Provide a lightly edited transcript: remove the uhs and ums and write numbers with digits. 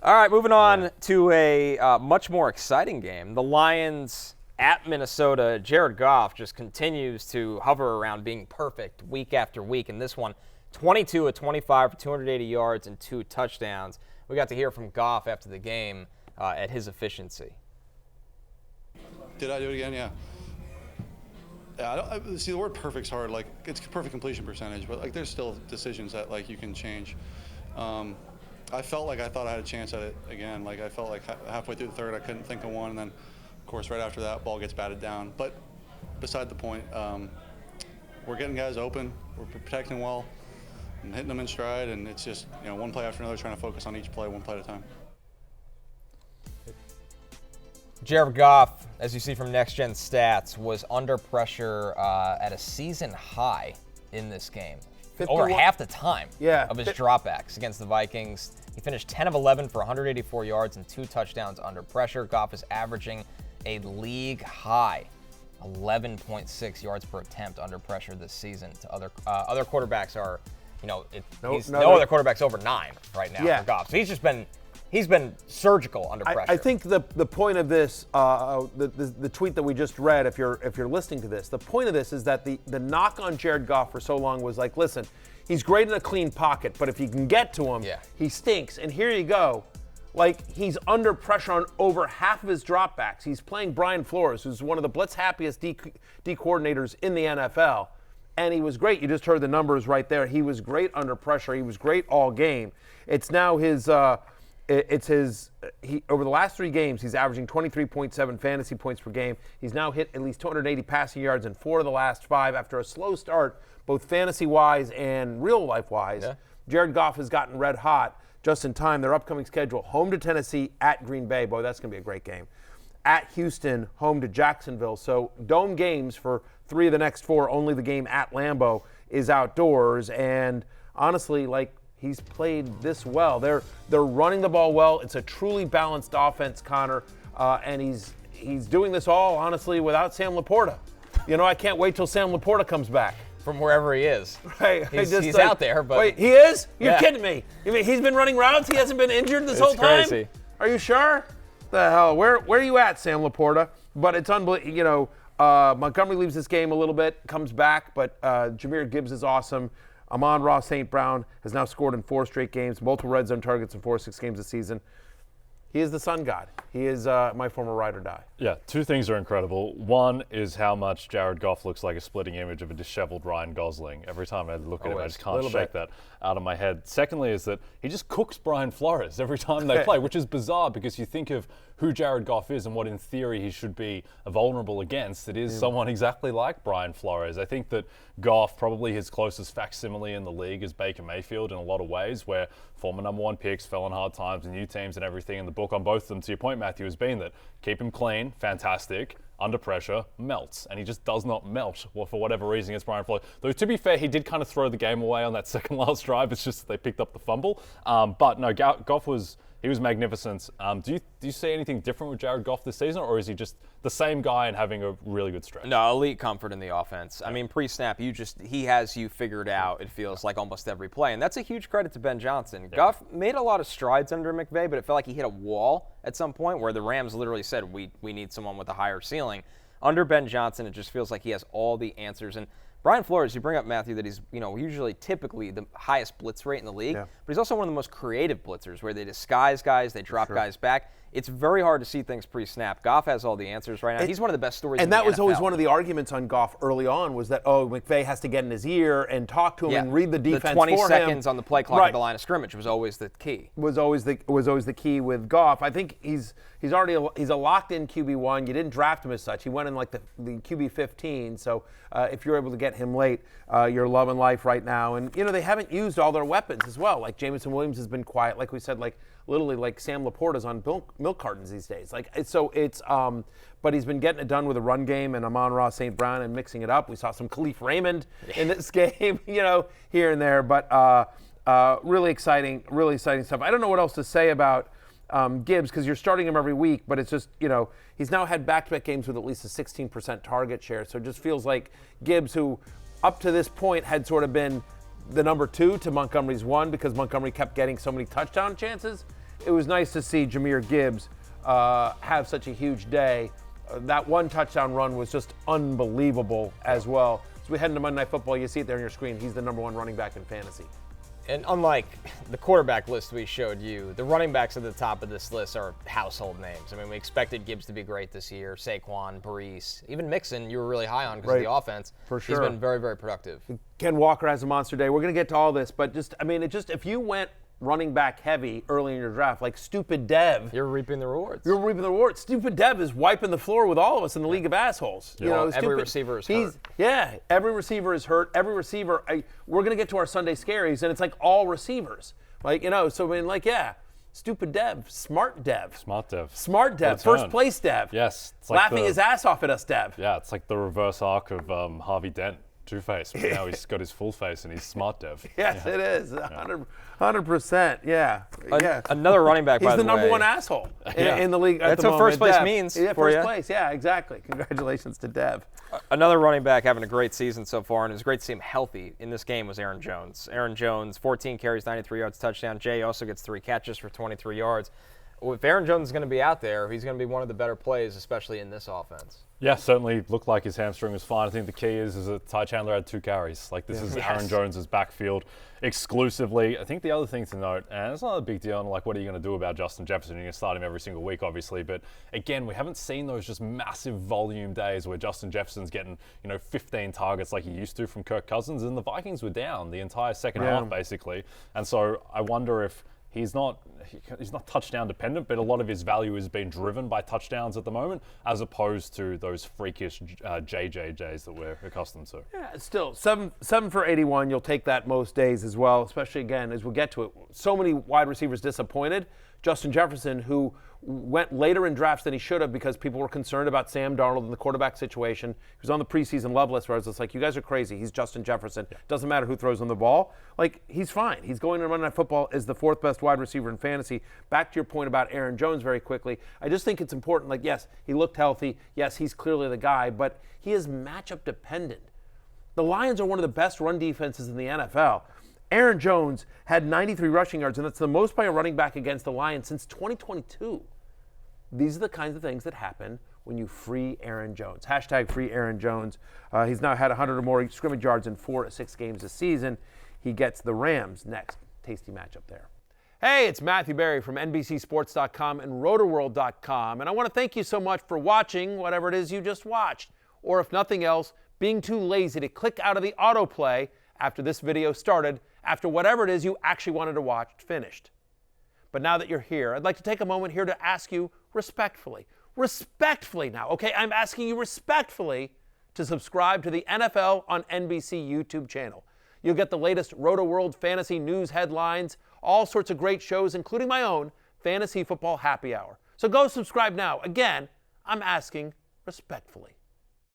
All right, moving on to a much more exciting game. The Lions at Minnesota. Jared Goff just continues to hover around being perfect week after week. In this one, 22 of 25 for 280 yards and 2 touchdowns. We got to hear from Goff after the game at his efficiency. Did I do it again? Yeah. Yeah, see, the word perfect's hard. Like, it's perfect completion percentage, but, like, there's still decisions that, like, you can change. I felt like I thought I had a chance at it again. Like, I felt like halfway through the third, I couldn't think of one, and then, of course, right after that, ball gets batted down. But beside the point, we're getting guys open, we're protecting well, and hitting them in stride, and it's just, one play after another, trying to focus on each play, one play at a time. Jared Goff, as you see from Next Gen Stats, was under pressure at a season high in this game. 51. Over half the time of his dropbacks against the Vikings. He finished 10 of 11 for 184 yards and 2 touchdowns under pressure. Goff is averaging a league high 11.6 yards per attempt under pressure this season. To other quarterbacks are, no other quarterback's over 9 right now for Goff. So he's been surgical under pressure. I think the point of this, the tweet that we just read, if you're listening to this, the point of this is that the knock on Jared Goff for so long was like, listen, he's great in a clean pocket, but if you can get to him, he stinks. And here you go. Like, he's under pressure on over half of his dropbacks. He's playing Brian Flores, who's one of the blitz happiest D coordinators in the NFL. And he was great. You just heard the numbers right there. He was great under pressure. He was great all game. It's now his over the last 3 games, he's averaging 23.7 fantasy points per game. He's now hit at least 280 passing yards in 4 of the last 5 after a slow start, both fantasy-wise and real-life-wise. Yeah. Jared Goff has gotten red hot just in time. Their upcoming schedule: home to Tennessee, at Green Bay. Boy, that's going to be a great game. At Houston, home to Jacksonville. So dome games for 3 of the next 4. Only the game at Lambeau is outdoors. And honestly, like, he's played this well. They're running the ball well. It's a truly balanced offense, Connor, and he's doing this all, honestly, without Sam Laporta. I can't wait till Sam Laporta comes back. From wherever he is. Right. He's out there, but... Wait, he is? You're kidding me. You mean he's been running routes? He hasn't been injured this whole time? Crazy. Are you sure? The hell? Where are you at, Sam Laporta? But it's unbelievable. Montgomery leaves this game a little bit, comes back, but Jahmyr Gibbs is awesome. Amon-Ra St. Brown has now scored in 4 straight games, multiple red zone targets in 4 or 6 games this season. He is the sun god. He is my former ride or die. Yeah, 2 things are incredible. One is how much Jared Goff looks like a splitting image of a disheveled Ryan Gosling. Every time I look at him, I just can't shake that out of my head. Secondly is that he just cooks Brian Flores every time they play, which is bizarre because you think of who Jared Goff is and what in theory he should be vulnerable against. It is someone exactly like Brian Flores. I think that Goff, probably his closest facsimile in the league, is Baker Mayfield in a lot of ways, where former number 1 picks fell on hard times and new teams and everything. In the book on both of them, to your point, Matthew, has been that keep him clean, fantastic, under pressure, melts. And he just does not melt for whatever reason against Brian Flores. Though, to be fair, he did kind of throw the game away on that second last drive. It's just that they picked up the fumble. But no, Goff was magnificent. Do you see anything different with Jared Goff this season, or is he just the same guy and having a really good stretch? No, elite comfort in the offense. I mean, pre-snap, he has you figured out, it feels like, almost every play. And that's a huge credit to Ben Johnson. Yeah. Goff made a lot of strides under McVay, but it felt like he hit a wall at some point where the Rams literally said, we need someone with a higher ceiling. Under Ben Johnson, it just feels like he has all the answers. And Brian Flores, you bring up, Matthew, that he's typically the highest blitz rate in the league, but he's also one of the most creative blitzers where they disguise guys, they drop guys back. It's very hard to see things pre-snap. Goff has all the answers right now. He's one of the best stories in the NFL. And that was always one of the arguments on Goff early on was that, McVay has to get in his ear and talk to him and read the defense for him. The 20 seconds on the play clock at the line of scrimmage was always the key. Was always the key with Goff. I think he's a locked-in QB1. You didn't draft him as such. He went in like the QB 15. So if you're able to get him late, you're loving life right now. And they haven't used all their weapons as well. Like Jameson Williams has been quiet, like we said, like literally like Sam Laporta's on milk cartons these days. But he's been getting it done with a run game and Amon-Ra St. Brown and mixing it up. We saw some Khalif Raymond in this game, here and there. But really exciting stuff. I don't know what else to say about Gibbs because you're starting him every week, but it's just, he's now had back-to-back games with at least a 16% target share. So it just feels like Gibbs, who up to this point had sort of been the number 2 to Montgomery's 1 because Montgomery kept getting so many touchdown chances, it was nice to see Jahmyr Gibbs have such a huge day. That one touchdown run was just unbelievable as well. As we head into Monday Night Football, you see it there on your screen. He's the #1 running back in fantasy. And unlike the quarterback list we showed you, the running backs at the top of this list are household names. I mean, we expected Gibbs to be great this year. Saquon, Brees, even Mixon, you were really high on because of the offense. For sure. He's been very, very productive. Ken Walker has a monster day. We're going to get to all this, but if you went running back heavy early in your draft, like Stupid Dev. You're reaping the rewards. You're reaping the rewards. Stupid Dev is wiping the floor with all of us in the league of assholes. Yeah. You know, every receiver is hurt. Yeah, every receiver is hurt. Every receiver, we're going to get to our Sunday scaries, and it's like all receivers. Stupid Dev, Smart Dev. Smart Dev. First place Dev. Yes. It's like laughing his ass off at us, Dev. Yeah, it's like the reverse arc of Harvey Dent. Two-Face, but now he's got his full face and he's Smart Dev. Yes, it is. 100%. Yeah. Another running back, by the way. He's the #1 asshole in the league at the moment. That's what first place means for you. First place, yeah, exactly. Congratulations to Dev. Another running back having a great season so far, and it was great to see him healthy in this game, was Aaron Jones. Aaron Jones, 14 carries, 93 yards, touchdown. Jay also gets 3 catches for 23 yards. If Aaron Jones is going to be out there, he's going to be one of the better plays, especially in this offense. Yeah, certainly looked like his hamstring was fine. I think the key is that Ty Chandler had 2 carries. This is Aaron Jones' backfield exclusively. I think the other thing to note, and it's not a big deal, what are you going to do about Justin Jefferson? You're going to start him every single week, obviously. But again, we haven't seen those just massive volume days where Justin Jefferson's getting 15 targets like he used to from Kirk Cousins, and the Vikings were down the entire second half, basically. And so I wonder if he's not touchdown dependent, but a lot of his value is being driven by touchdowns at the moment, as opposed to those freakish JJJs that we're accustomed to. Yeah, still 7 for 81. You'll take that most days as well, especially again as we get to it. So many wide receivers disappointed. Justin Jefferson, who went later in drafts than he should have because people were concerned about Sam Darnold and the quarterback situation. He was on the preseason love list where I was just like, you guys are crazy. He's Justin Jefferson. Doesn't matter who throws on the ball. He's fine. He's going to Monday Night Football as the 4th best wide receiver in fantasy. Back to your point about Aaron Jones very quickly. I just think it's important. Yes, he looked healthy. Yes, he's clearly the guy, but he is matchup dependent. The Lions are one of the best run defenses in the NFL. Aaron Jones had 93 rushing yards, and that's the most by a running back against the Lions since 2022. These are the kinds of things that happen when you free Aaron Jones. # free Aaron Jones. He's now had 100 or more scrimmage yards in 4 of 6 games this season. He gets the Rams next. Tasty matchup there. Hey, it's Matthew Berry from NBCSports.com and Rotoworld.com, and I want to thank you so much for watching whatever it is you just watched, or if nothing else, being too lazy to click out of the autoplay after this video started, after whatever it is you actually wanted to watch finished. But now that you're here, I'd like to take a moment here to ask you respectfully now, okay? I'm asking you respectfully to subscribe to the NFL on NBC YouTube channel. You'll get the latest Roto-World fantasy news headlines, all sorts of great shows, including my own Fantasy Football Happy Hour. So go subscribe now. Again, I'm asking respectfully.